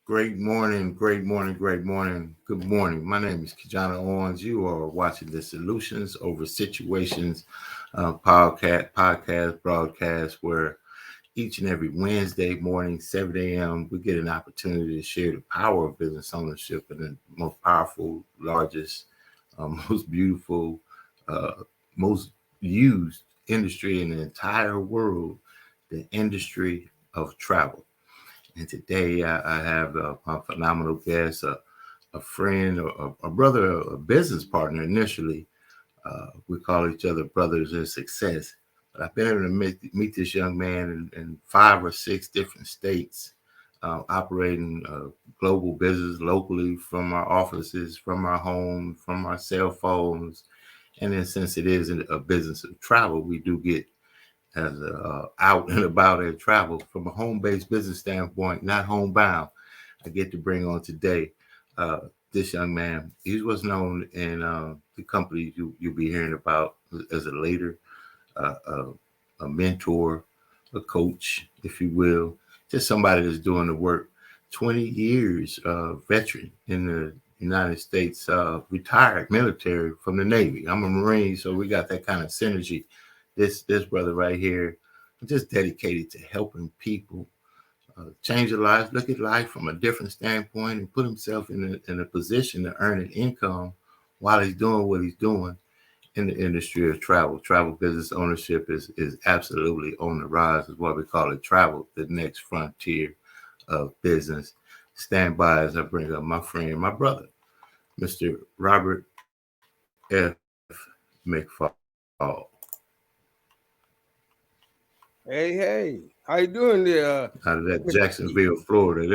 Great morning, great morning, great morning. Good morning. My name is KeJohnna Owens. You are watching the Solutions Over Situations podcast broadcast where each and every Wednesday morning, 7 a.m., we get an opportunity to share the power of business ownership in the most powerful, largest, most beautiful, uh, most used industry in the entire world, the industry of travel. And today I have a phenomenal guest, a friend, a brother, a business partner initially. We call each other brothers in success. But I've been able to meet this young man in 5 or 6 different states, operating global business locally from our offices, from our homes, from our cell phones. And then since it is a business of travel, we do get as out and about and travel from a home-based business standpoint, not homebound. I get to bring on today uh, this young man. He was known in the company you'll be hearing about as a leader, uh, a, a mentor, a coach, if you will, just somebody that's doing the work. 20 years veteran in the United States, retired military from the Navy. I'm a Marine, so we got that kind of synergy. This brother right here, just dedicated to helping people change their lives, look at life from a different standpoint, and put himself in a position to earn an income while he's doing what he's doing in the industry of travel. Travel business ownership is absolutely on the rise. Is what we call it. Travel, the next frontier of business. Stand by as I bring up my friend, my brother, Mr. Robert F. McPhaul. Hey, how you doing there, Out of that Mr. T? Jacksonville, Florida.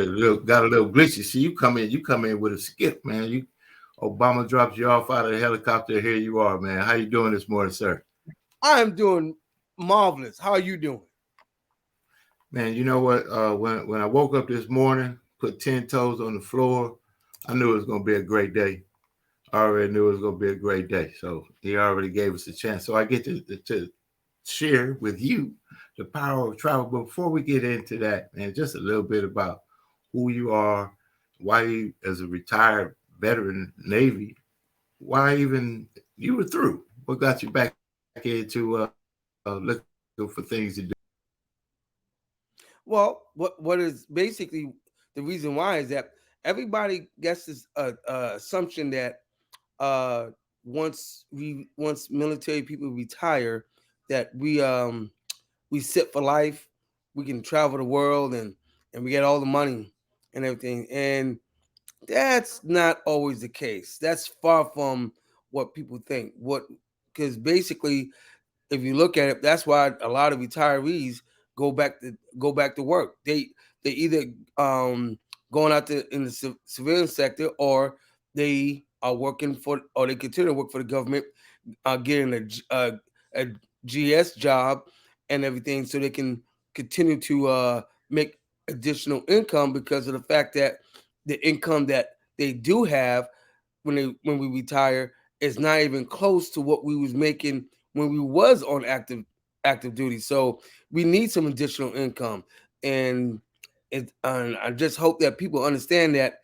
Got a little glitchy. See, you come in with a skip, man. You Obama drops you off out of the helicopter. Here you are, man. How you doing this morning, sir? I am doing marvelous. How are you doing? Man, you know what? When I woke up this morning, put 10 toes on the floor, I knew it was gonna be a great day. I already knew it was gonna be a great day. So he already gave us a chance. So I get to share with you the power of travel. But before we get into that, man, just a little bit about who you are, why you, as a retired veteran Navy, why even you were through. What got you back into looking for things to do? Well, what is basically the reason why is that everybody gets this assumption that uh, once military people retire, that we sit for life, we can travel the world and we get all the money and everything, and that's not always the case. That's far from what people think. What Because basically, if you look at it, that's why a lot of retirees go back to work. They either going out in the civilian sector, or they are working for, or they continue to work for the government, getting a GS job and everything, so they can continue to make additional income, because of the fact that the income that they do have when we retire is not even close to what we was making when we was on active duty. So we need some additional income, and and I just hope that people understand that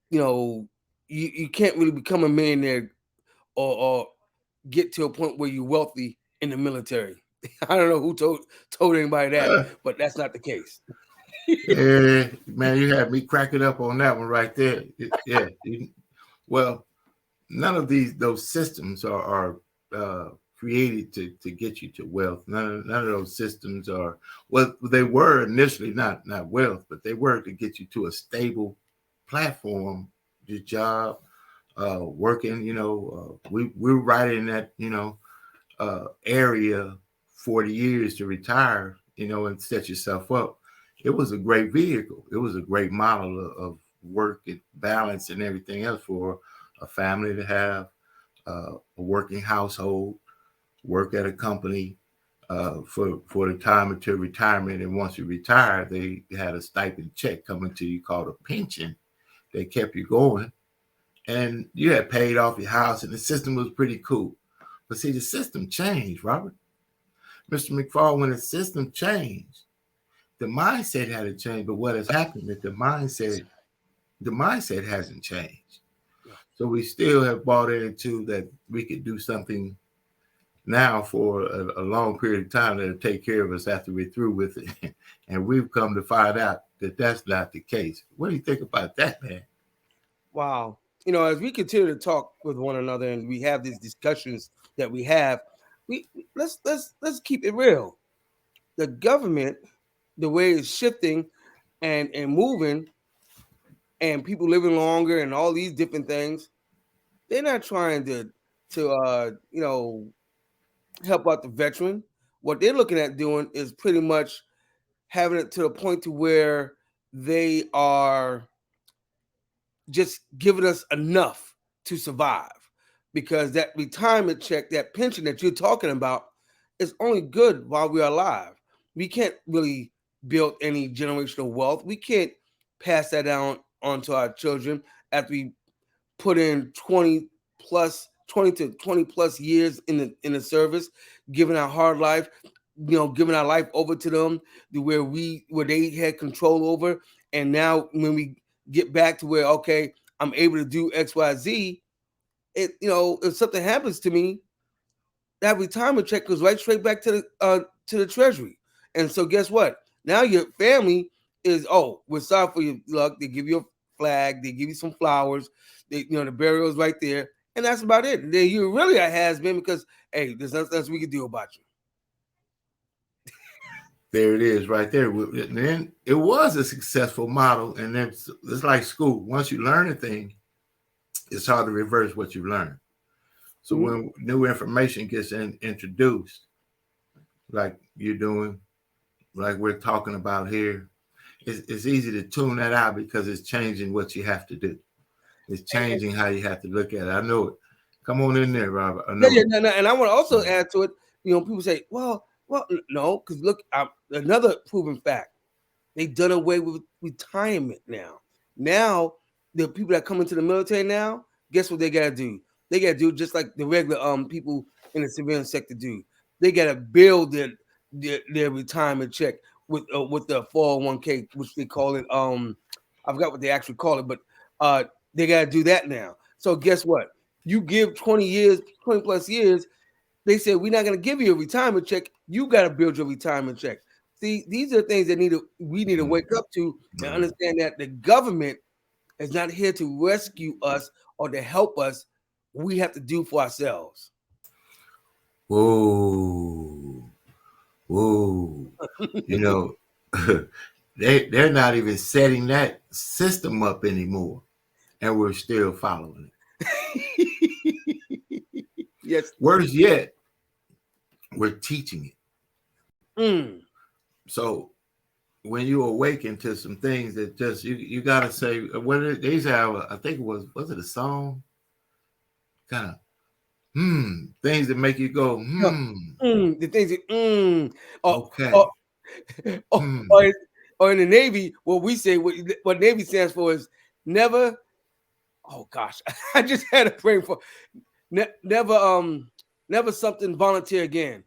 you know you can't really become a millionaire, or get to a point where you're wealthy in the military. I don't know who told anybody that, but that's not the case. Yeah, man, you had me cracking up on that one right there. Yeah. Well, none of those systems are created to get you to wealth. None of those systems are, well, they were initially not wealth, but they were to get you to a stable platform, your job, working. We're right in that area, 40 years to retire, and set yourself up. It was a great vehicle. It was a great model of work and balance and everything else for a family to have, a working household, work at a company for the time until retirement. And once you retire, they had a stipend check coming to you called a pension. They kept you going, and you had paid off your house, and the system was pretty cool. But see, the system changed, Robert. Mr. McPhaul, when the system changed, the mindset had to change. But what has happened is the mindset hasn't changed. So we still have bought into that we could do something now for a long period of time that'll take care of us after we're through with it. And we've come to find out that that's not the case. What do you think about that, man? Wow. As we continue to talk with one another and we have these discussions that we have, we let's keep it real. The government, the way it's shifting and moving, and people living longer and all these different things, they're not trying to help out the veteran. What they're looking at doing is pretty much having it to the point to where they are just giving us enough to survive, because that retirement check, that pension that you're talking about, is only good while we're alive. We can't really build any generational wealth. We can't pass that down onto our children after we put in 20 to 20 plus years in the service, giving our hard life, giving our life over to them, where they had control over. And now when we get back to where, okay, I'm able to do XYZ, if something happens to me, that retirement check goes right straight back to the treasury. And so guess what? Now your family is, we're sorry for your luck. They give you a flag, they give you some flowers, the burial's right there, and that's about it. And then you really a has-been, because hey, there's nothing else we can do about you. There it is right there. And then it was a successful model, and it's like school. Once you learn a thing, it's hard to reverse what you learn. So when new information gets introduced, like you're doing, like we're talking about here, it's easy to tune that out, because it's changing what you have to do. It's changing how you have to look at it. I know it. Come on in there, Robert. I know no. And I want to also add to it, people say, well, no, because look, another proven fact, they've done away with retirement now. Now, the people that come into the military now, guess what they got to do? They got to do just like the regular people in the civilian sector do. They got to build their retirement check with the 401k, which they call it. I forgot what they actually call it, but they got to do that now. So guess what? You give 20 plus years, they said, we're not going to give you a retirement check. You got to build your retirement check. See, these are things that we need to wake up to and understand that the government is not here to rescue us or to help us. We have to do for ourselves. Whoa. They're not even setting that system up anymore, and we're still following it. Yes. Worse yet, we're teaching it. So when you awaken to some things that just you gotta say, what they have, I think it was it a song? Kind of things that make you go the things that okay. Or in the Navy, what we say, what Navy stands for is never. Oh gosh, I just had a brain for never something volunteer again.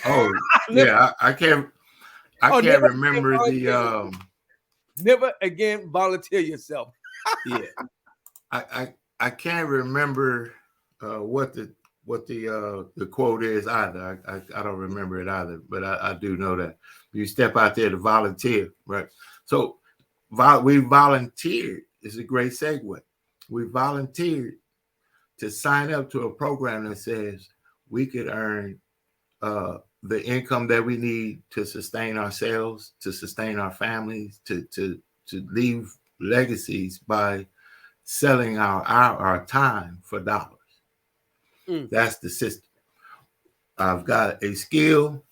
Oh yeah, I can't remember the never again volunteer yourself. Yeah, I can't remember what the quote is either. I don't remember it either, but I do know that you step out there to volunteer, right? So we volunteered. It's a great segue. We volunteered to sign up to a program that says we could earn the income that we need to sustain ourselves, to sustain our families, to leave legacies by selling our time for dollars. That's the system. I've got a skill,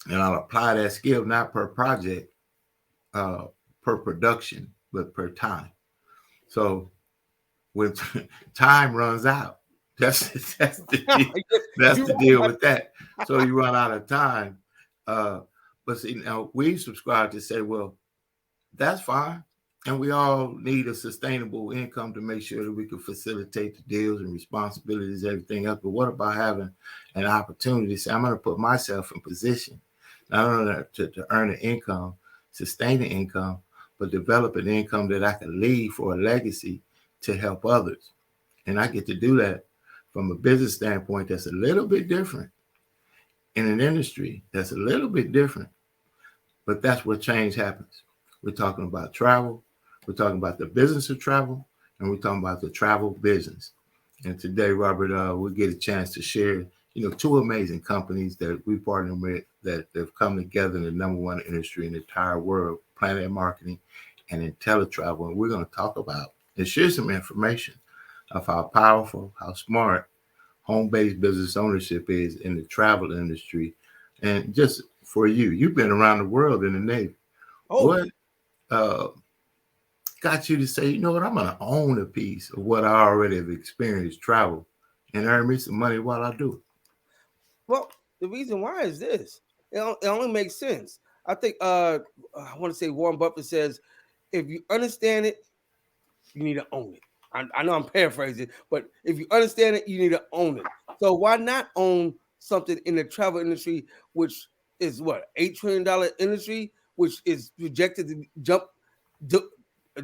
and I'll apply that skill not per project, per production, but per time. So when time runs out, that's the deal with that. So you run out of time. But see, now we subscribe to say, well, that's fine. And we all need a sustainable income to make sure that we can facilitate the deals and responsibilities, everything else. But what about having an opportunity to say, I'm going to put myself in position, not only to earn an income, sustain an income, but develop an income that I can leave for a legacy to help others. And I get to do that from a business standpoint that's a little bit different, in an industry that's a little bit different. But that's where change happens. We're talking about travel. We're talking about the business of travel, and we're talking about the travel business. And today, Robert, we'll get a chance to share, two amazing companies that we partner with that have come together in the number one industry in the entire world, Planet Marketing and IntelliTravel. And we're going to talk about and share some information of how powerful, how smart home-based business ownership is in the travel industry. And just for you've been around the world in the Navy. Oh. What got you to say, you know what, I'm going to own a piece of what I already have experienced, travel, and earn me some money while I do it? Well, the reason why is this. It only makes sense. I think I want to say Warren Buffett says, if you understand it, you need to own it. I know I'm paraphrasing, but if you understand it, you need to own it. So why not own something in the travel industry, which is what, $8 trillion industry, which is projected to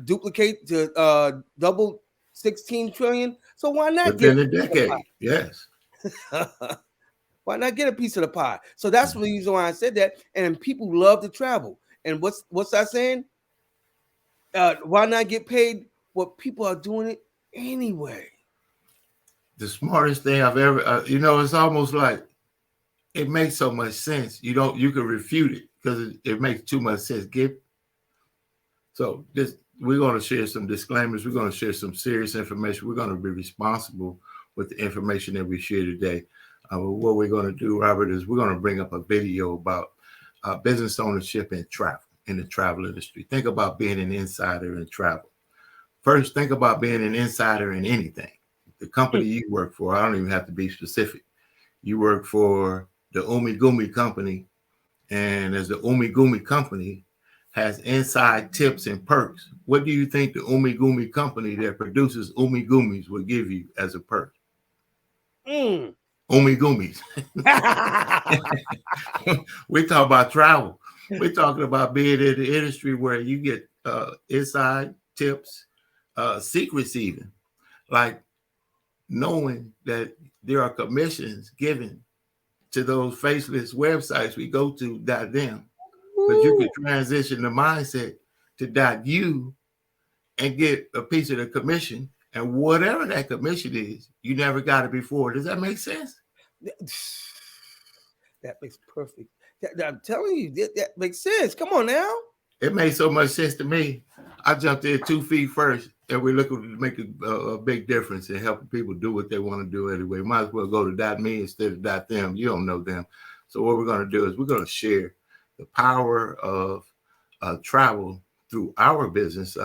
duplicate to double 16 trillion. So why not within a decade? Yes. Why not get a piece of the pie? So that's the reason why I said that. And people love to travel. And what's that saying? Why not get paid what people are doing it anyway? The smartest thing I've ever, it's almost like it makes so much sense. You can refute it because it makes too much sense. So we're going to share some disclaimers. We're going to share some serious information. We're going to be responsible with the information that we share today. What we're going to do, Robert, is we're going to bring up a video about business ownership and travel in the travel industry. Think about being an insider in travel. First, think about being an insider in anything. The company you work for, I don't even have to be specific. You work for the Umi Gumi company, and as the Umi Gumi company has inside tips and perks, what do you think the Umi Gumi company that produces Umi Gumis will give you as a perk? Umi Gumis. We talk about travel. We're talking about being in the industry where you get inside tips, secrets even, like knowing that there are commissions given to those faceless websites we go to .them, but you can transition the mindset to .u and get a piece of the commission, and whatever that commission is, you never got it before. Does that make sense? That makes perfect. I'm telling you, that makes sense. Come on now. It made so much sense to me. I jumped in 2 feet first, and we're looking to make a big difference in helping people do what they want to do anyway. Might as well go to .me instead of .them. You don't know them. So what we're going to do is we're going to share the power of travel through our business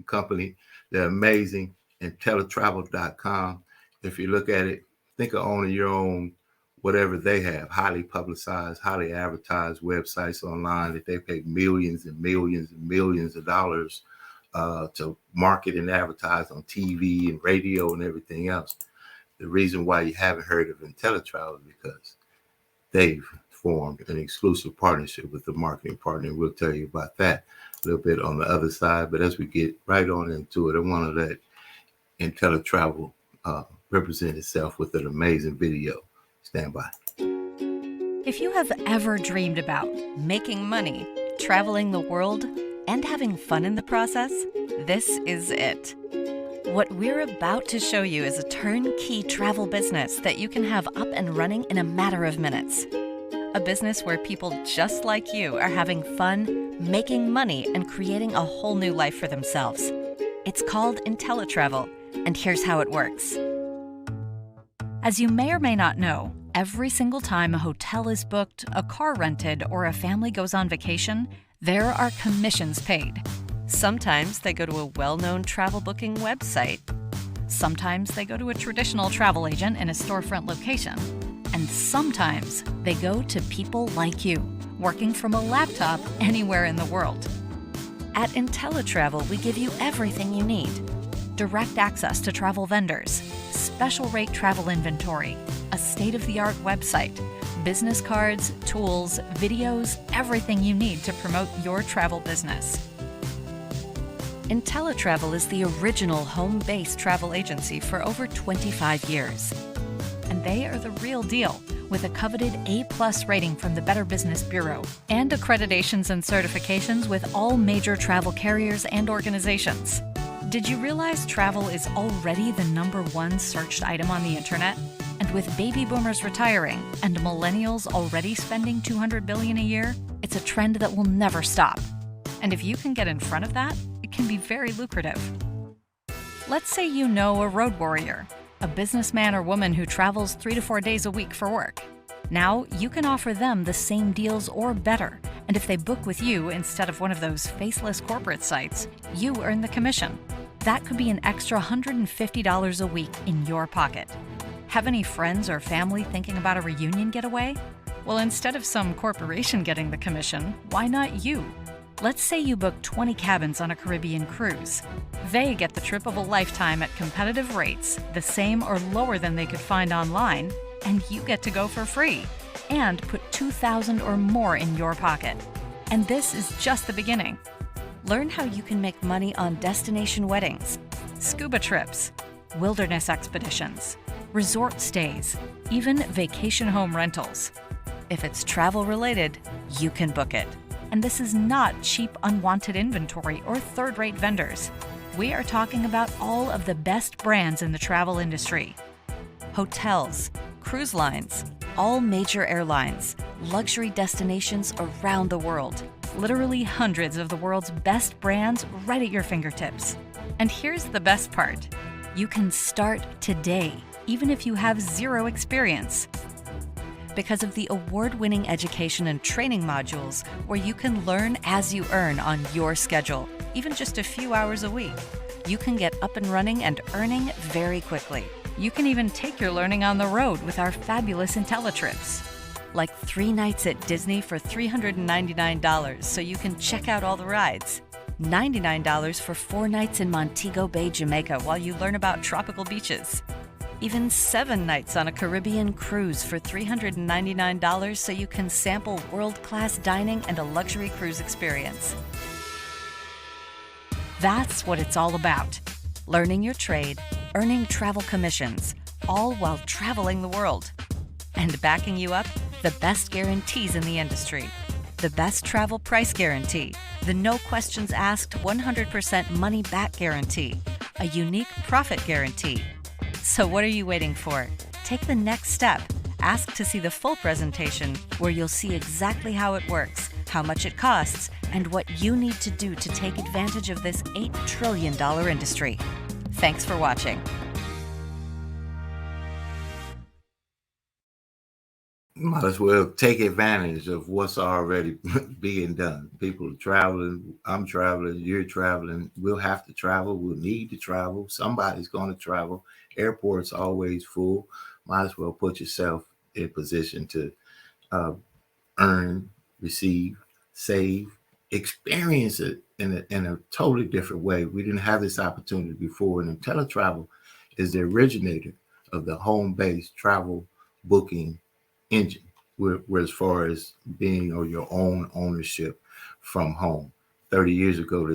company, the amazing IntelliTravel.com. If you look at it, think of owning your own, whatever they have, highly publicized, highly advertised websites online that they pay millions and millions and millions of dollars to market and advertise on TV and radio and everything else. The reason why you haven't heard of IntelliTravel is because they've formed an exclusive partnership with the marketing partner. We'll tell you about that a little bit on the other side. But as we get right on into it, I want to let IntelliTravel represent itself with an amazing video. Stand by. If you have ever dreamed about making money, traveling the world, and having fun in the process, this is it. What we're about to show you is a turnkey travel business that you can have up and running in a matter of minutes. A business where people just like you are having fun, making money, and creating a whole new life for themselves. It's called IntelliTravel, and here's how it works. As you may or may not know, every single time a hotel is booked, a car rented, or a family goes on vacation, there are commissions paid. Sometimes they go to a well-known travel booking website. Sometimes they go to a traditional travel agent in a storefront location. And sometimes they go to people like you, working from a laptop anywhere in the world. At IntelliTravel, we give you everything you need. Direct access to travel vendors, special rate travel inventory, a state-of-the-art website, business cards, tools, videos, everything you need to promote your travel business. IntelliTravel is the original home-based travel agency for over 25 years. And they are the real deal, with a coveted A+ rating from the Better Business Bureau and accreditations and certifications with all major travel carriers and organizations. Did you realize travel is already the #1 searched item on the internet? And with baby boomers retiring and millennials already spending $200 billion a year, it's a trend that will never stop. And if you can get in front of that, it can be very lucrative. Let's say you know a road warrior, a businessman or woman who travels 3 to 4 days a week for work. Now you can offer them the same deals or better, and if they book with you instead of one of those faceless corporate sites, you earn the commission. That could be an extra $150 a week in your pocket. Have any friends or family thinking about a reunion getaway? Well, instead of some corporation getting the commission, why not you? Let's say you book 20 cabins on a Caribbean cruise. They get the trip of a lifetime at competitive rates, the same or lower than they could find online, and you get to go for free and put $2,000 or more in your pocket. And this is just the beginning. Learn how you can make money on destination weddings, scuba trips, wilderness expeditions, resort stays, even vacation home rentals. If it's travel related, you can book it. And this is not cheap, unwanted inventory or third-rate vendors. We are talking about all of the best brands in the travel industry. Hotels, cruise lines, all major airlines, luxury destinations around the world. Literally hundreds of the world's best brands right at your fingertips. And here's the best part. You can start today, even if you have zero experience. Because of the award-winning education and training modules where you can learn as you earn on your schedule, even just a few hours a week. You can get up and running and earning very quickly. You can even take your learning on the road with our fabulous IntelliTrips. Like 3 nights at Disney for $399 so you can check out all the rides. $99 for 4 nights in Montego Bay, Jamaica while you learn about tropical beaches. Even 7 nights on a Caribbean cruise for $399 so you can sample world-class dining and a luxury cruise experience. That's what it's all about. Learning your trade, earning travel commissions, all while traveling the world. And backing you up, the best guarantees in the industry. The best travel price guarantee, the no questions asked 100% money back guarantee, a unique profit guarantee. So what are you waiting for? Take the next step. Ask to see the full presentation where you'll see exactly how it works, how much it costs, and what you need to do to take advantage of this $8 trillion industry. Thanks for watching. Might as well take advantage of what's already being done. People are traveling. I'm traveling. You're traveling. We'll have to travel. We'll need to travel. Somebody's going to travel. Airport's always full. Might as well put yourself in position to earn, receive, save, experience it in a totally different way. We didn't have this opportunity before. And IntelliTravel is the originator of the home-based travel booking engine, where as far as being or your own ownership from home. 30 years ago,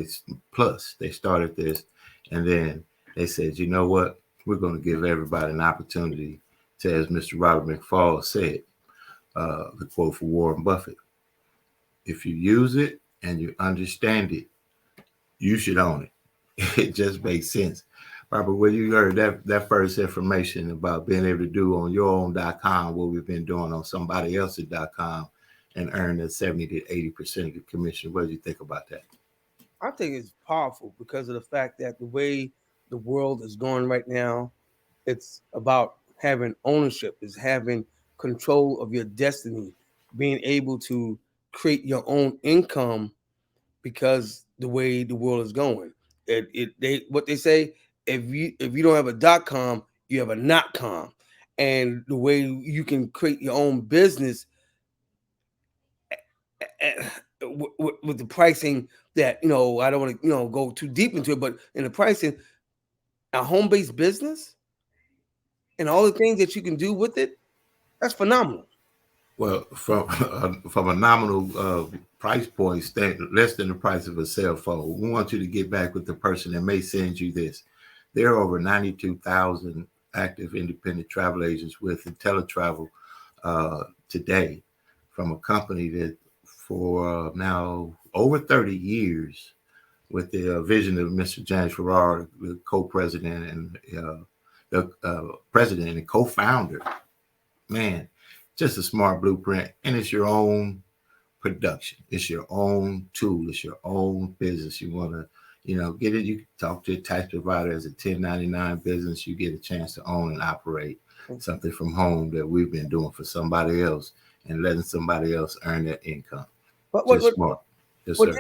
they started this, and then they said, you know what? We're going to give everybody an opportunity to, as Mr. Robert McPhaul said, the quote for Warren Buffett, if you use it and you understand it, you should own it. It just makes sense. Robert, when you heard that first information about being able to do on your own.com what we've been doing on somebody else's.com and earn the 70 to 80% of the commission, what do you think about that? I think it's powerful because of the fact that the way the world is going right now, it's about having ownership, is having control of your destiny, being able to create your own income because the way the world is going. What they say, if you don't have a .com, you have a .com, and the way you can create your own business with the pricing that, I don't want to go too deep into it, but in the pricing, a home-based business and all the things that you can do with it, that's phenomenal. Well, from a nominal price point, less than the price of a cell phone, we want you to get back with the person that may send you this. There are over 92,000 active independent travel agents with IntelliTravel today, from a company that for now over 30 years, with the vision of Mr. James Farrar, the co-president and the president and co-founder. Man, just a smart blueprint, and it's your own production. It's your own tool. It's your own business. You want to, get it. You can talk to a tax provider as a 1099 business. You get a chance to own and operate something from home that we've been doing for somebody else and letting somebody else earn their income. Just smart. Yes, sir.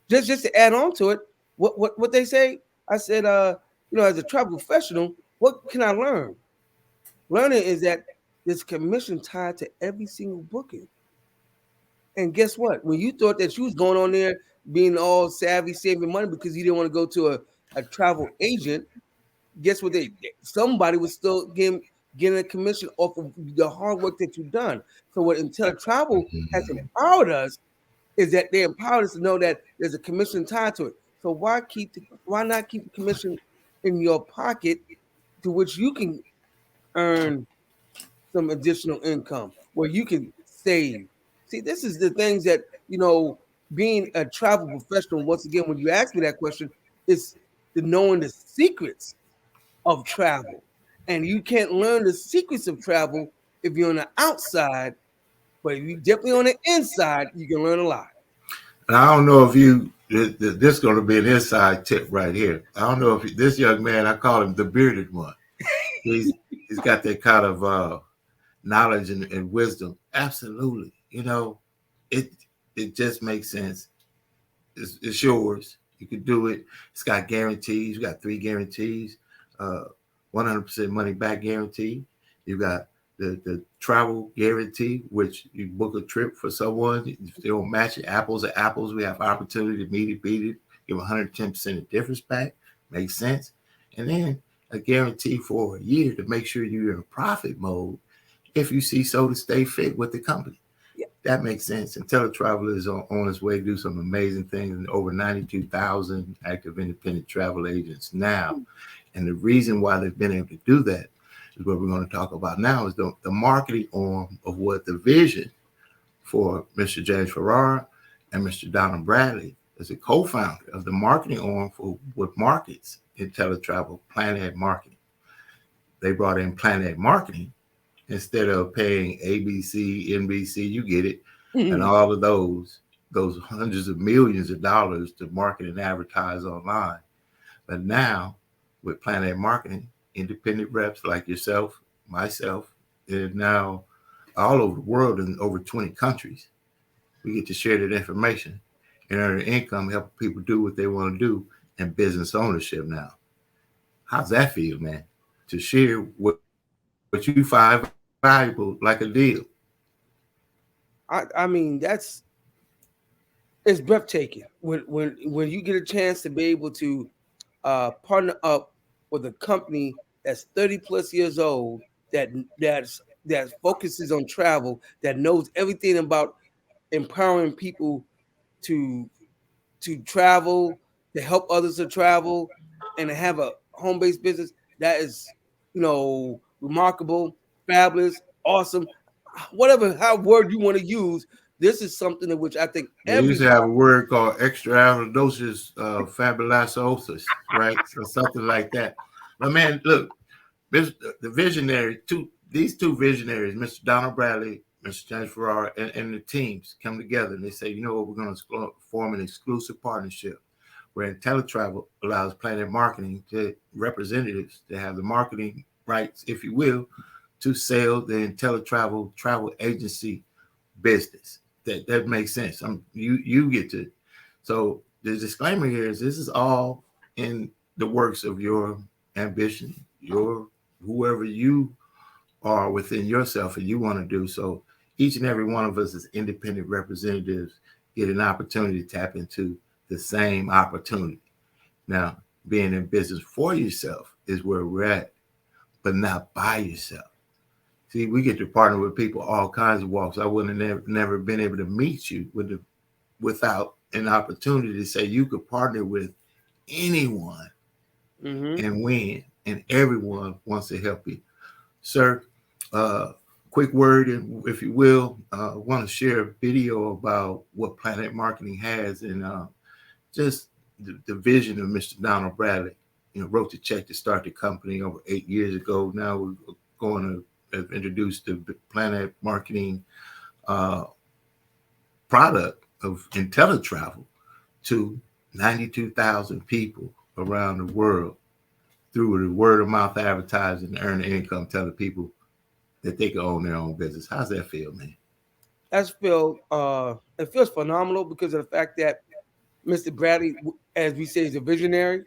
Just to add on to it, what they say, I said, as a travel professional, what can I learn? Learning is that there's commission tied to every single booking. And guess what? When you thought that you was going on there being all savvy, saving money because you didn't want to go to a travel agent, guess what? Somebody was still getting a commission off of the hard work that you've done. So what IntelliTravel has empowered us is that they empowered us to know that there's a commission tied to it. So why not keep the commission in your pocket to which you can earn some additional income where you can save? See, this is the things that, being a travel professional, once again, when you ask me that question, is the knowing the secrets of travel. And you can't learn the secrets of travel if you're on the outside, but if you're definitely on the inside, you can learn a lot. And I don't know if this is going to be an inside tip right here. I don't know if this young man, I call him the bearded one. He's got that kind of knowledge and wisdom. Absolutely. It just makes sense. It's yours. You can do it. It's got guarantees. You got 3 guarantees, 100% money back guarantee. You got the travel guarantee, which you book a trip for someone. If they don't match it, apples are apples. We have opportunity to meet it, beat it, give 110% of difference back. Makes sense. And then a guarantee for a year to make sure you're in a profit mode if you see so to stay fit with the company. Yeah. That makes sense. And IntelliTravel is on its way to do some amazing things. And over 92,000 active independent travel agents now. And the reason why they've been able to do that is what we're going to talk about now, is the marketing arm of what the vision for Mr. James Farrar and Mr. Donald Bradley as a co-founder of the marketing arm for what markets IntelliTravel, Planet Marketing. They brought in Planet Marketing instead of paying ABC, NBC, you get it, and all of those hundreds of millions of dollars to market and advertise online. But now with Planet Marketing, independent reps like yourself, myself, and now all over the world in over 20 countries, we get to share that information and earn income, help people do what they want to do, and business ownership now. How's that feel, man? To share what you find valuable, like a deal. I mean, it's breathtaking when you get a chance to be able to partner up with a company that's 30 plus years old that focuses on travel, that knows everything about empowering people to travel, to help others to travel, and to have a home-based business that is, remarkable, fabulous, awesome, whatever word you want to use. This is something in which I think we used to have a word called extraordinarious fabulosos, right? So something like that. But man, look, the visionary, these two visionaries, Mr. Donald Bradley, Mr. James Farrar, and the teams come together and they say, you know what, we're going to form an exclusive partnership where IntelliTravel allows Planet Marketing representatives to have the marketing rights, if you will, to sell the IntelliTravel travel agency business. That makes sense. You get to. So the disclaimer here is this is all in the works of your ambition, whoever you are within yourself and you want to do. So each and every one of us as independent representatives get an opportunity to tap into the same opportunity. Now, being in business for yourself is where we're at, but not by yourself. See, we get to partner with people all kinds of walks. I wouldn't have never been able to meet you without an opportunity to say you could partner with anyone and win, and everyone wants to help you. Sir, quick word, if you will, I want to share a video about what Planet Marketing has and just the vision of Mr. Donald Bradley. Wrote the check to start the company over 8 years ago. Now we're going to have introduced the Planet Marketing product of IntelliTravel to 92,000 people around the world through the word of mouth advertising to earn income, telling people that they can own their own business. How's that feel, man? It feels phenomenal because of the fact that Mr. Bradley, as we say, is a visionary,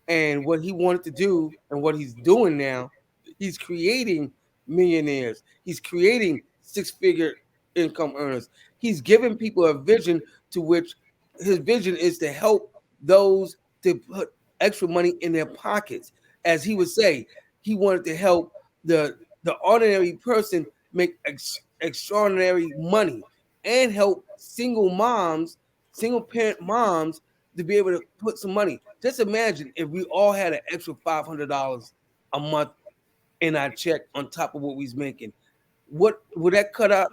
and what he wanted to do and what he's doing now, he's creating millionaires. He's creating six-figure income earners. He's giving people a vision to which his vision is to help those to put extra money in their pockets. As he would say, he wanted to help the ordinary person make extraordinary money and help single parent moms to be able to put some money. Just imagine if we all had an extra $500 a month in our check on top of what we're making. What would that cut out?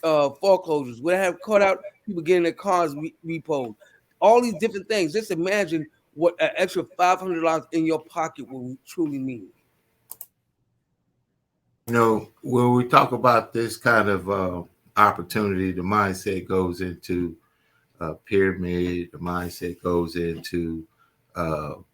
Foreclosures. Would that have cut out people getting their cars repoed? All these different things. Just imagine what an extra $500 in your pocket will truly mean. When we talk about this kind of opportunity, the mindset goes into pyramid. The mindset goes into how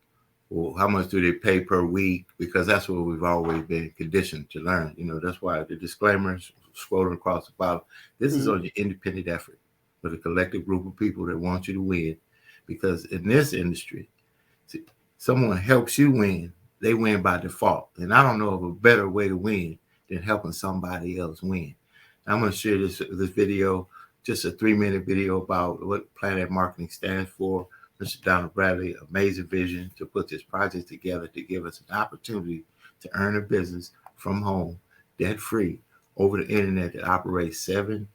much do they pay per week? Because that's what we've always been conditioned to learn. That's why the disclaimers scrolling across the bottom. This is on your independent effort with a collective group of people that want you to win. Because in this industry, someone helps you win, they win by default. And I don't know of a better way to win than helping somebody else win. I'm going to share this video, just a 3-minute video about what Planet Marketing stands for. Mr. Donald Bradley, amazing vision to put this project together to give us an opportunity to earn a business from home, debt-free, over the internet that operates 7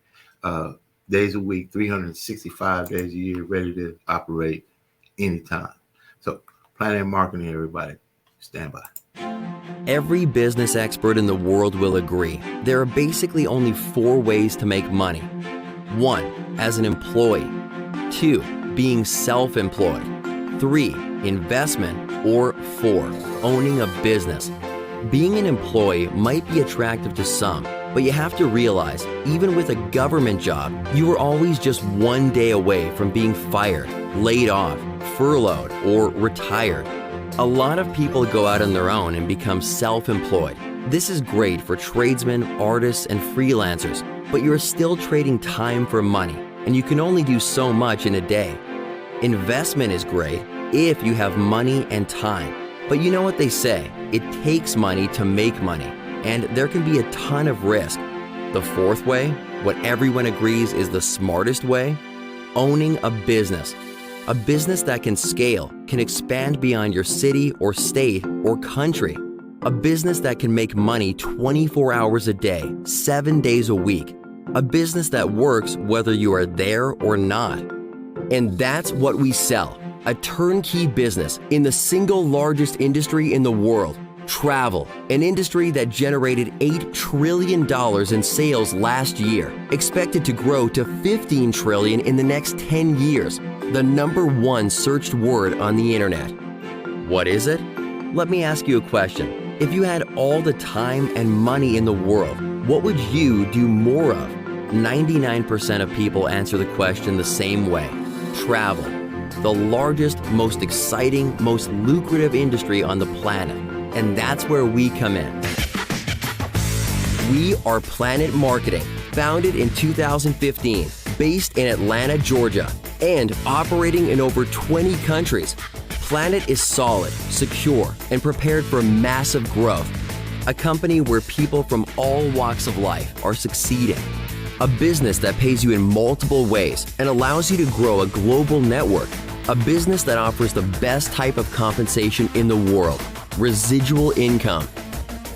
days a week, 365 days a year, ready to operate anytime. So Planet Marketing, everybody, stand by. Every business expert in the world will agree there are basically only 4 ways to make money. 1, as an employee. 2, being self-employed. 3, investment. Or 4, owning a business. Being an employee might be attractive to some, but you have to realize, even with a government job, you are always just 1 day away from being fired, laid off, furloughed, or retired. A lot of people go out on their own and become self-employed. This is great for tradesmen, artists, and freelancers, but you're still trading time for money, and you can only do so much in a day. Investment is great if you have money and time, but you know what they say, it takes money to make money, and there can be a ton of risk. The 4th way, what everyone agrees is the smartest way, owning a business. A business that can scale, can expand beyond your city or state or country. A business that can make money 24 hours a day, 7 days a week. A business that works whether you are there or not. And that's what we sell, a turnkey business in the single largest industry in the world, travel, an industry that generated $8 trillion in sales last year, expected to grow to $15 trillion in the next 10 years. The #1 searched word on the internet. What is it? Let me ask you a question. If you had all the time and money in the world, what would you do more of? 99% of people answer the question the same way. Travel. The largest, most exciting, most lucrative industry on the planet. And that's where we come in. We are Planet Marketing, founded in 2015, based in Atlanta, Georgia, and operating in over 20 countries. Planet is solid, secure, and prepared for massive growth. A company where people from all walks of life are succeeding. A business that pays you in multiple ways and allows you to grow a global network. A business that offers the best type of compensation in the world, residual income.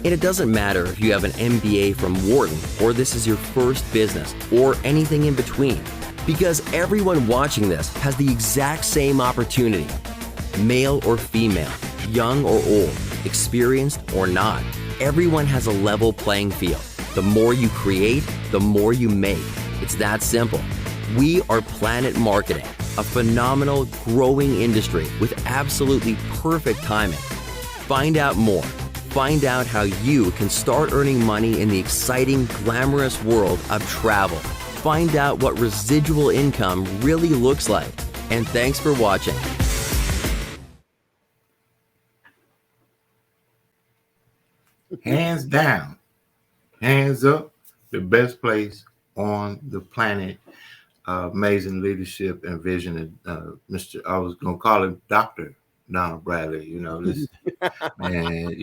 And it doesn't matter if you have an MBA from Wharton or this is your first business or anything in between, because everyone watching this has the exact same opportunity. Male or female, young or old, experienced or not, everyone has a level playing field. The more you create, the more you make. It's that simple. We are Planet Marketing, a phenomenal, growing industry with absolutely perfect timing. Find out more. Find out how you can start earning money in the exciting, glamorous world of travel. Find out what residual income really looks like. And thanks for watching. Hands down, hands up, the best place on the planet. Amazing leadership and vision. Mr. I was gonna call him Dr. Donald Bradley. This man.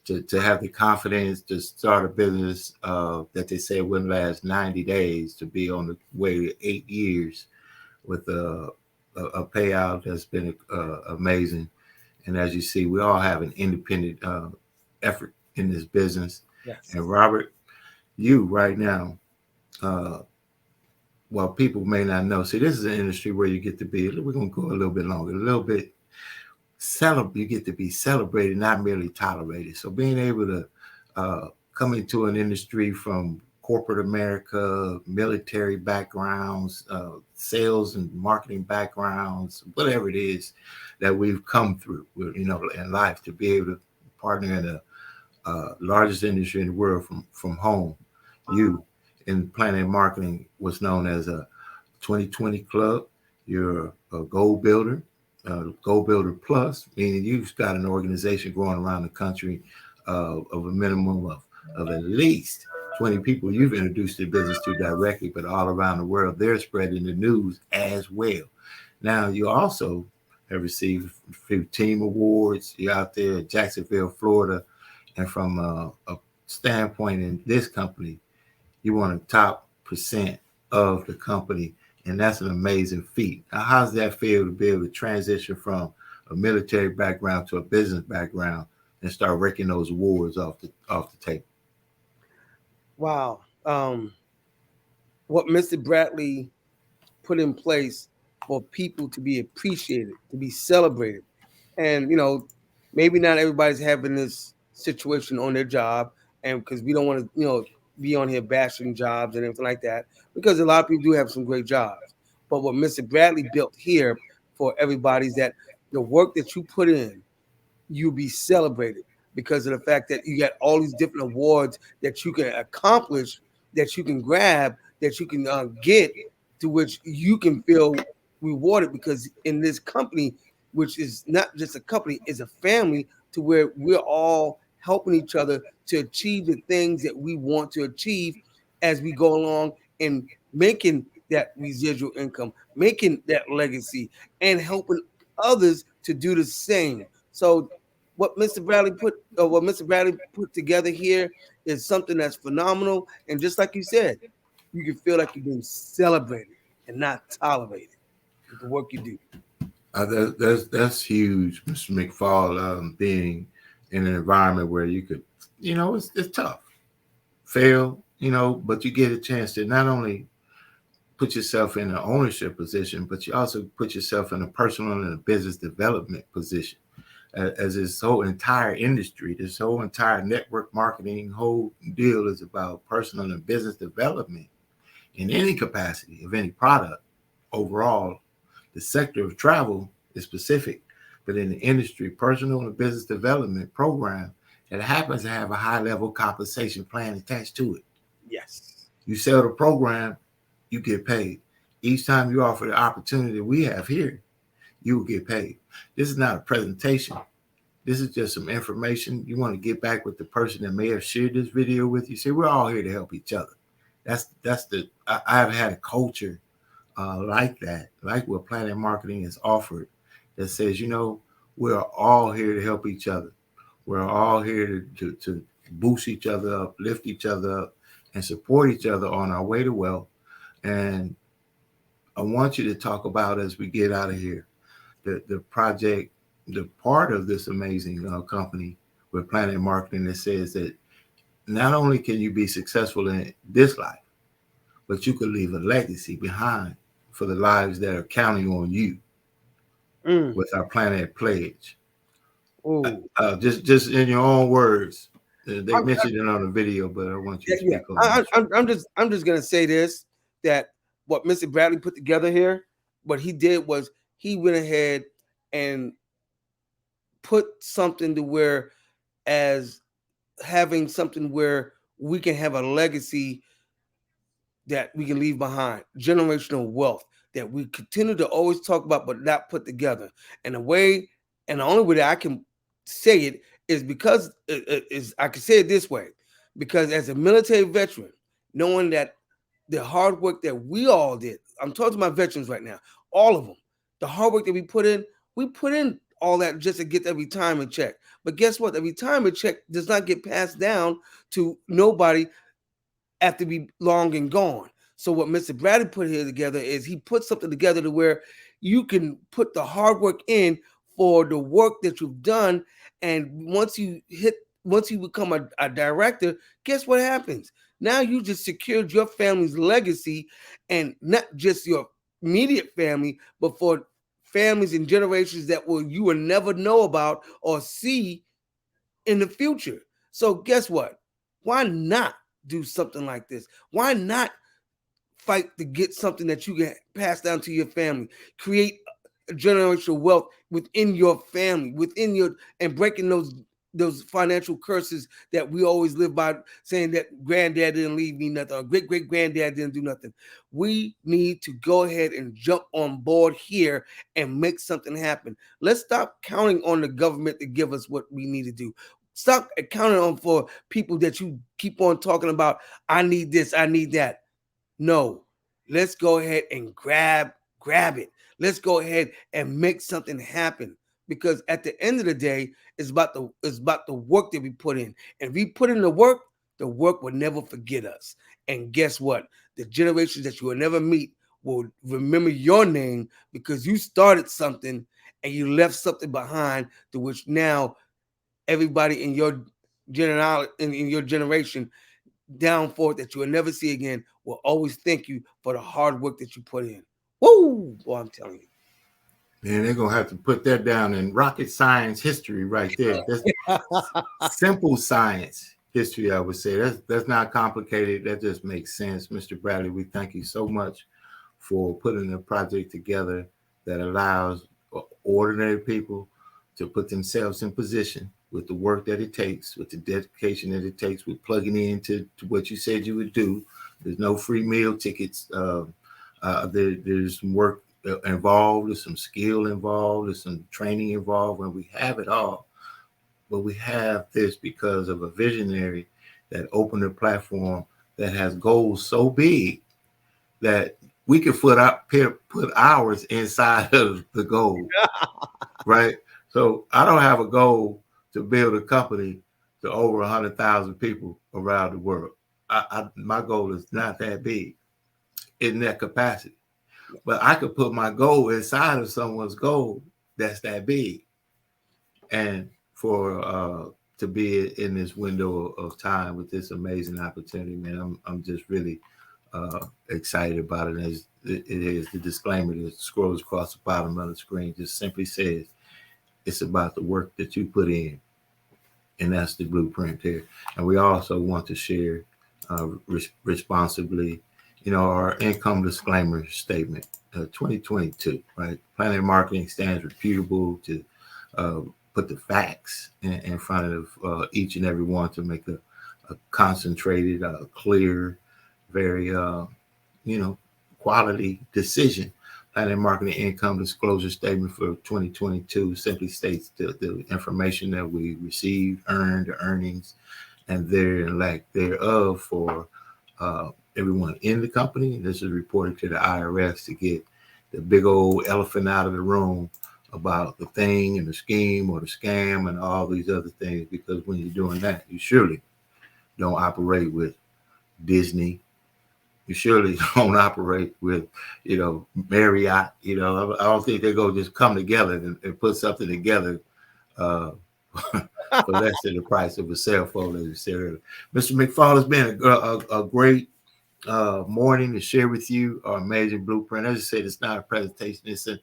To have the confidence to start a business that they say wouldn't last 90 days to be on the way to 8 years with a payout that's been amazing. And as you see, we all have an independent effort in this business. Yes. And Robert, you right now, well, people may not know. See, this is an industry where you get to be, we're going to go a little bit longer, a little bit, you get to be celebrated, not merely tolerated. So being able to come into an industry from corporate America, military backgrounds, sales and marketing backgrounds, whatever it is that we've come through, in life, to be able to partner in the largest industry in the world from home. You in Planet Marketing was known as a 2020 club. You're a goal builder. Goal Builder Plus, meaning you've got an organization going around the country of a minimum of at least 20 people you've introduced the business to directly, but all around the world, they're spreading the news as well. Now, you also have received a few team awards. You're out there in Jacksonville, Florida, and from a standpoint in this company, you want a top % of the company. And that's an amazing feat. Now, how does that feel to be able to transition from a military background to a business background and start raking those awards off the table? Wow. What Mr. Bradley put in place for people to be appreciated, to be celebrated. And, maybe not everybody's having this situation on their job, and because we don't want to, be on here bashing jobs and everything like that, because a lot of people do have some great jobs. But what Mr. Bradley built here for everybody is that the work that you put in, you'll be celebrated because of the fact that you got all these different awards that you can accomplish, that you can grab, that you can get, to which you can feel rewarded, because in this company, which is not just a company, is a family, to where we're all helping each other to achieve the things that we want to achieve as we go along, and making that residual income, making that legacy, and helping others to do the same. So what Mr. Bradley put together here is something that's phenomenal. And just like you said, you can feel like you're being celebrated and not tolerated with the work you do. That's huge, Mr. McPhaul, being in an environment where you could, it's tough, fail, but you get a chance to not only put yourself in an ownership position, but you also put yourself in a personal and a business development position. As this whole entire industry, this whole entire network marketing whole deal is about personal and business development in any capacity of any product. Overall, the sector of travel is specific, but in the industry, personal and business development program, it happens to have a high level compensation plan attached to it. Yes. You sell the program, you get paid. Each time you offer the opportunity we have here, you will get paid. This is not a presentation. This is just some information. You want to get back with the person that may have shared this video with you. See, we're all here to help each other. I've had a culture like that, like what Planet Marketing has offered, that says, we're all here to help each other. We're all here to boost each other up, lift each other up, and support each other on our way to wealth. And I want you to talk about, as we get out of here, the project, the part of this amazing company with Planet Marketing that says that not only can you be successful in this life, but you can leave a legacy behind for the lives that are counting on you with our Planet Pledge. Just in your own words, they mentioned it on the video, but I want you to speak on it. I'm just gonna say this, that what Mr. Bradley put together here, what he did was he went ahead and put something to where, as having something where we can have a legacy that we can leave behind, generational wealth that we continue to always talk about but not put together. And the only way that I can say it is because I can say it this way, because as a military veteran, knowing that the hard work that we all did, I'm talking to my veterans right now, all of them, the hard work that we put in all that just to get that retirement check. But guess what? The retirement check does not get passed down to nobody after we long and gone. So what Mr. Bradley put here together is he put something together to where you can put the hard work in for the work that you've done. And once you become a director, guess what happens? Now you just secured your family's legacy, and not just your immediate family, but for families and generations that you will never know about or see in the future. So guess what? Why not do something like this? Why not fight to get something that you can pass down to your family? Create generational wealth within your family, and breaking those financial curses that we always live by, saying that granddad didn't leave me nothing, or great granddad didn't do nothing. We need to go ahead and jump on board here and make something happen. Let's stop counting on the government to give us what we need to do. Stop counting on for people that you keep on talking about. I need this, I need that. No, let's go ahead and grab it. Let's go ahead and make something happen. Because at the end of the day, it's about the work that we put in. And if we put in the work will never forget us. And guess what? The generations that you will never meet will remember your name, because you started something and you left something behind, to which now everybody in your generation down forth that you will never see again will always thank you for the hard work that you put in. Woo! Boy, I'm telling you. Man, they're gonna have to put that down in rocket science history right there. That's simple science history, I would say. That's not complicated. That just makes sense. Mr. Bradley, we thank you so much for putting a project together that allows ordinary people to put themselves in position with the work that it takes, with the dedication that it takes, with plugging into what you said you would do. There's no free meal tickets. There's some work involved, there's some skill involved, there's some training involved, and we have it all. But we have this because of a visionary that opened a platform that has goals so big that we can put ours inside of the goal, right? So I don't have a goal to build a company to over 100,000 people around the world. My goal is not that big in that capacity. But I could put my goal inside of someone's goal that's that big. And for to be in this window of time with this amazing opportunity, man, I'm just really excited about it. As it is, the disclaimer that scrolls across the bottom of the screen just simply says it's about the work that you put in. And that's the blueprint there. And we also want to share responsibly, our income disclaimer statement, 2022, right? Planet Marketing stands reputable to put the facts in front of each and every one to make a concentrated, clear, very, quality decision. Planet Marketing income disclosure statement for 2022 simply states the information that we received, earned, the earnings, and their lack thereof for everyone in the company. This is reported to the IRS to get the big old elephant out of the room about the thing and the scheme or the scam and all these other things, because when you're doing that, you surely don't operate with Disney. You surely don't operate with, Marriott. I don't think they're going to just come together and put something together for less than the price of a cell phone, as you said earlier. Mr. McPhaul, has been a great morning to share with you our amazing blueprint. As I said, it's not a presentation;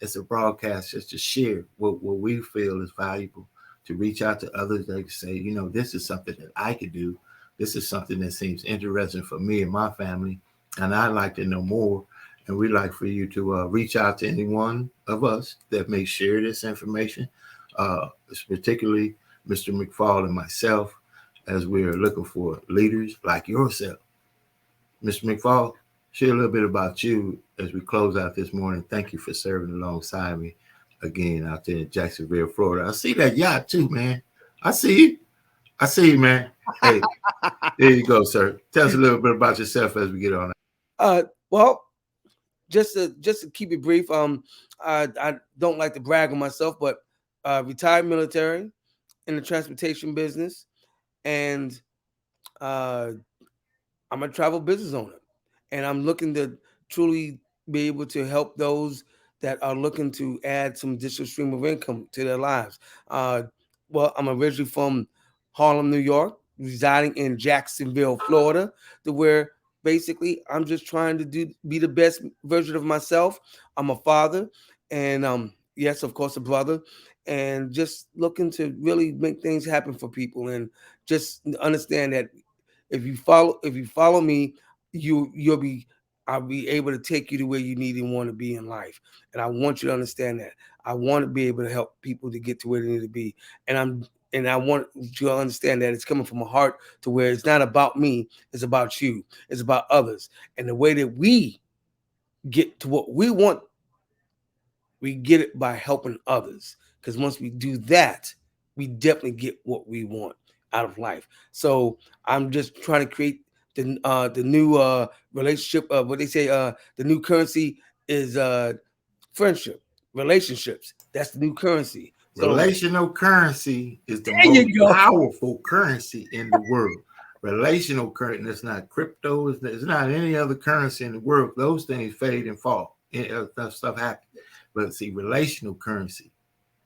it's a broadcast just to share what we feel is valuable, to reach out to others. They say, you know, this is something that I could do. This is something that seems interesting for me and my family, and I'd like to know more. And we'd like for you to reach out to any one of us that may share this information, particularly Mr. McPhaul and myself, as we're looking for leaders like yourself. Mr. McPhaul, share a little bit about you as we close out this morning. Thank you for serving alongside me again out there in Jacksonville, Florida. I see that yacht too, man. I see you. I see you, man. Hey, there you go, sir. Tell us a little bit about yourself as we get on. Well, just to keep it brief, I don't like to brag on myself, but retired military in the transportation business, and I'm a travel business owner, and I'm looking to truly be able to help those that are looking to add some additional stream of income to their lives. Well, I'm originally from Harlem, New York, residing in Jacksonville, Florida, to where basically I'm just trying to be the best version of myself. I'm a father, and yes, of course, a brother, and just looking to really make things happen for people, and just understand that if you follow me, I'll be able to take you to where you need and want to be in life. And I want you to understand that. I want to be able to help people to get to where they need to be. And I want you to understand that it's coming from a heart to where it's not about me, it's about you, it's about others. And the way that we get to what we want, we get it by helping others. Because once we do that, we definitely get what we want out of life. So I'm just trying to create the new relationship. What they say, the new currency is friendship, relationships. That's the new currency. So, relational currency is the most powerful currency in the world. Relational currency, it's not crypto, it's not any other currency in the world. Those things fade and fall. That stuff happens. But see, relational currency.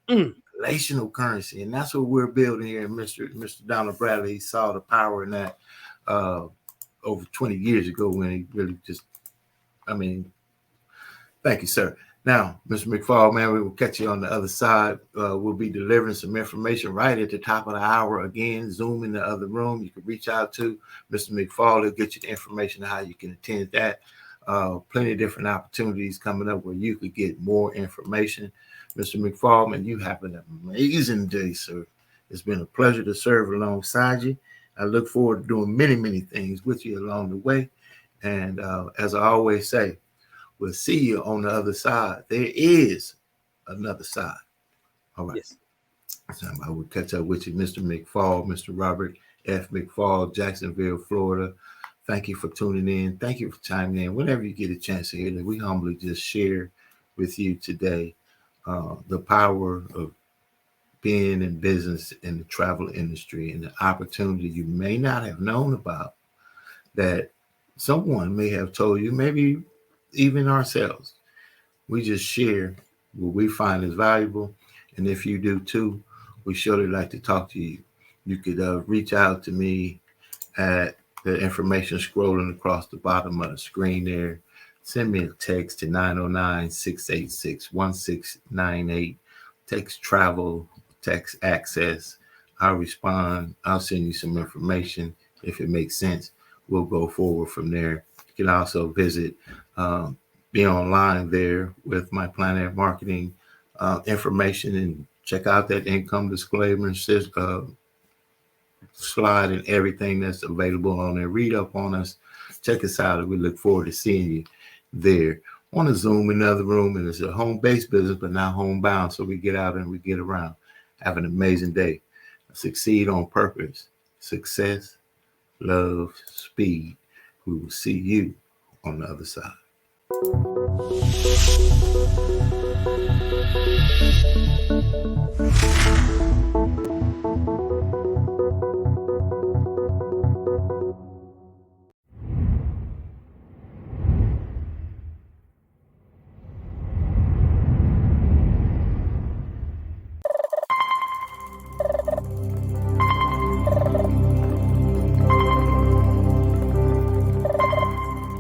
Relational currency, and that's what we're building here. Mr. Donald Bradley saw the power in that over 20 years ago when he really just, thank you, sir. Now, Mr. McPhaul, man, we will catch you on the other side. We'll be delivering some information right at the top of the hour. Again, Zoom in the other room. You can reach out to Mr. McPhaul. He'll get you the information on how you can attend that. Plenty of different opportunities coming up where you could get more information. Mr. McPhaul, man, you have an amazing day, sir. It's been a pleasure to serve alongside you. I look forward to doing many, many things with you along the way. And as I always say, we'll see you on the other side. There is another side. All right. Yes. So I will catch up with you, Mr. McPhaul, Mr. Robert F. McPhaul, Jacksonville, Florida. Thank you for tuning in. Thank you for chiming in. Whenever you get a chance to hear that, we humbly just share with you today the power of being in business in the travel industry and the opportunity you may not have known about that someone may have told you, maybe even ourselves. We just share what we find is valuable. And if you do too, we surely like to talk to you. You could reach out to me at the information scrolling across the bottom of the screen there. Send me a text to 909-686-1698. Text travel, text access. I'll respond. I'll send you some information. If it makes sense, we'll go forward from there. You can also visit, be online there with my Planet Marketing information and check out that income disclaimer slide and everything that's available on there. Read up on us. Check us out. And we look forward to seeing you there. I want to Zoom in another room, and it's a home-based business, but not homebound. So we get out and we get around. Have an amazing day. Succeed on purpose. Success, love, speed. We will see you on the other side.